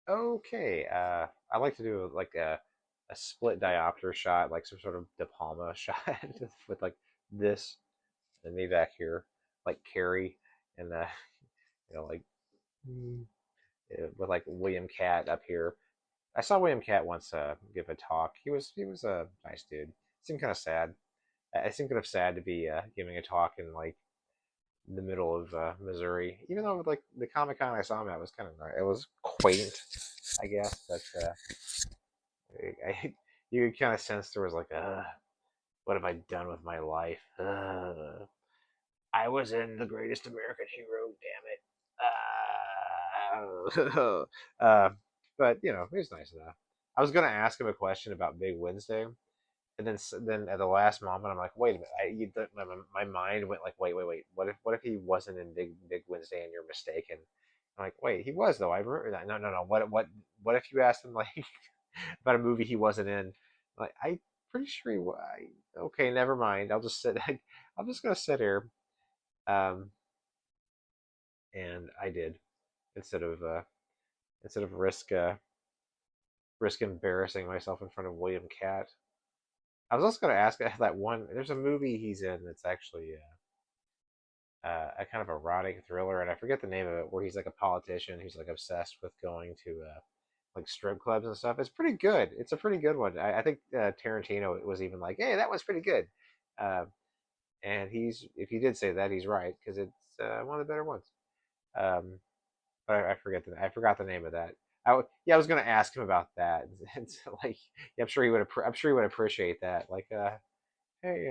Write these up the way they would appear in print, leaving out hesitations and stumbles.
Okay, I like to do like a split diopter shot, like some sort of De Palma shot with like this and me back here, like Carrie, and like with like William Katt up here. I saw William Katt once give a talk. He was a nice dude. Seemed kind of sad. I seemed kind of sad to be giving a talk in like the middle of Missouri, even though like the Comic Con I saw him at was kind of nice. It was quaint, I guess, but you could kind of sense there was like, what have I done with my life? I was in the greatest American hero, damn it. But it was nice enough. I was gonna ask him a question about Big Wednesday, and then at the last moment, I'm like, wait a minute. My mind went like, wait. What if he wasn't in Big Wednesday and you're mistaken? I'm like, wait, he was though. I remember that. No, no, no. What if you asked him like about a movie he wasn't in? Like, I pretty sure he was. Okay, never mind. I'll just sit. I'm just gonna sit here. Um, and I did instead of uh, instead of risk embarrassing myself in front of William Katt. I was also going to ask that one. There's a movie he's in that's actually a kind of erotic thriller, and I forget the name of it, where he's like a politician who's like obsessed with going to like strip clubs and stuff. It's pretty good. It's a pretty good one. I think Tarantino was even like, "Hey, that was pretty good." Uh, and if he did say that, he's right because it's one of the better ones. Um, but I forgot the name of that. Yeah, I was gonna ask him about that. And so, like, yeah, I'm sure he would appreciate that. Like, hey,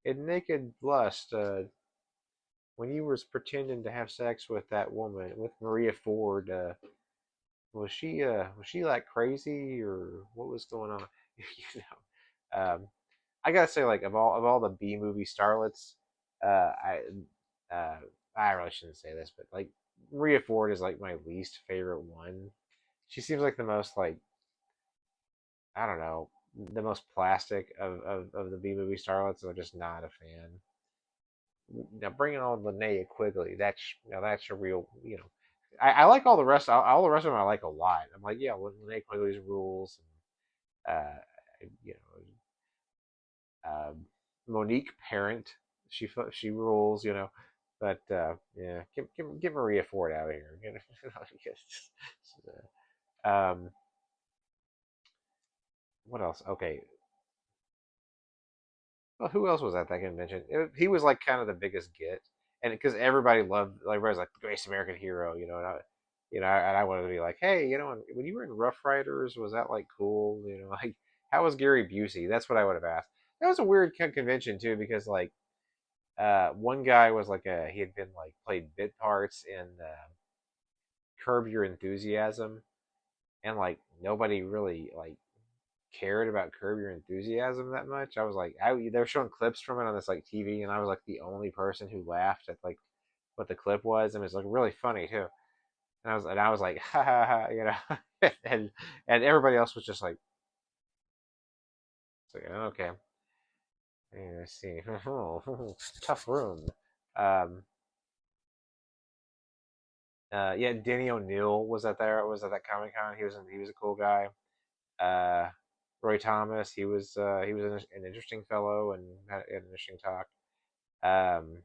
in Naked Lust, when you was pretending to have sex with that woman, with Maria Ford, was she like crazy or what was going on? you I gotta say, like of all the B movie starlets, uh, I uh, I really shouldn't say this, but like Maria Ford is like my least favorite one. She seems like the most like I don't know the most plastic of the B movie starlets. I'm just not a fan. Now bringing on Linnea Quigley, that's a real I like all the rest of them I like a lot. I'm like yeah, Linnea Quigley's rules and you Monique Parent, she rules, but yeah, get Maria Ford out of here. um, what else? Okay, well, who else was at that convention? He was like kind of the biggest get, and because everybody's like the greatest American hero, and I wanted to be like, hey, when you were in Rough Riders, was that like cool? Like how was Gary Busey? That's what I would have asked. That was a weird convention too, because like one guy was like he had been like played bit parts in Curb Your Enthusiasm, and like nobody really like cared about Curb Your Enthusiasm that much. I was like, they were showing clips from it on this like TV, and I was like the only person who laughed at like what the clip was, and it was like really funny too. And I was like, ha ha ha, and everybody else was just like okay, yeah, let's see, tough room. Um, yeah, Danny O'Neill was at that Comic Con. He was a cool guy. Uh, Roy Thomas, he was an interesting fellow and had an interesting talk. Um,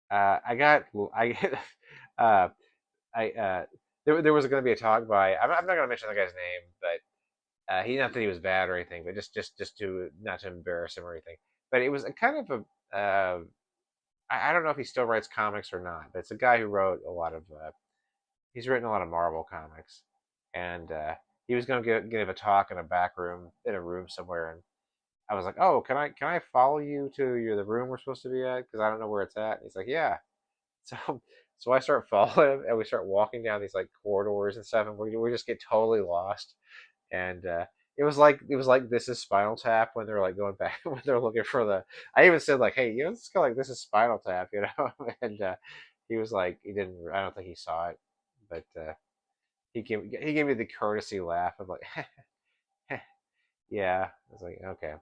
I got I uh, I there was going to be a talk by I'm not going to mention the guy's name, but he not that he was bad or anything, but just to not to embarrass him or anything. But it was a kind of a I don't know if he still writes comics or not, but it's a guy who wrote a lot of he's written a lot of Marvel comics, and he was going to give a talk in a back room in a room somewhere, and I was like, "Oh, can I follow you to the room we're supposed to be at? Because I don't know where it's at." And he's like, "Yeah." So so I start following him, and we start walking down these like corridors and stuff, and we just get totally lost. And it was like this is Spinal Tap when they're like going back when they're looking for the. I even said like, "Hey, it's kind of like this is Spinal Tap," and he was like, he didn't. I don't think he saw it, but he gave me the courtesy laugh of like, yeah. I was like, okay.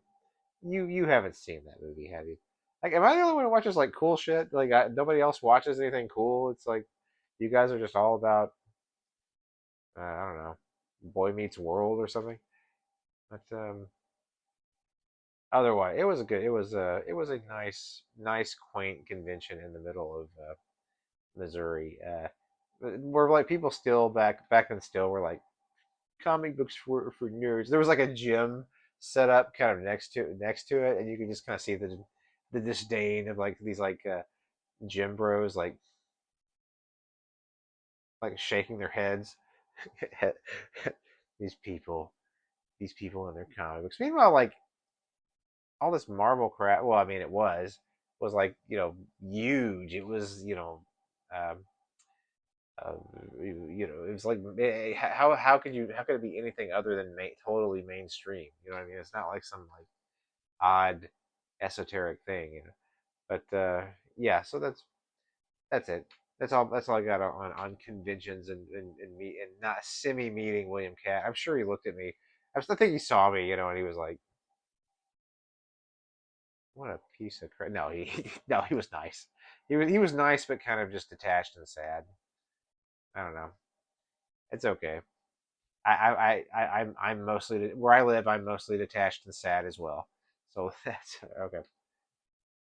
You haven't seen that movie, have you? Like, am I the only one who watches like cool shit? Like, nobody else watches anything cool. It's like you guys are just all about. I don't know, Boy Meets World or something. But otherwise, it was a good. It was a nice quaint convention in the middle of Missouri. Where like people still back then still were like comic books for nerds. There was like a gym set up kind of next to it, and you could just kind of see the disdain of like these gym bros like shaking their heads. these people, these people and their comic books. Meanwhile, like all this Marvel crap. Well, I mean, it was like huge. It was um, uh, it was like how could it be anything other than totally mainstream? You know what I mean? It's not like some like odd esoteric thing, But yeah, so that's it. That's all I got on conventions and me and not semi meeting William Katt. I'm sure he looked at me. I think he saw me, and he was like, "What a piece of crap." No, he no, he was nice. He was nice, but kind of just detached and sad. I don't know. It's okay. I'm mostly where I live. I'm mostly detached and sad as well. So that's okay.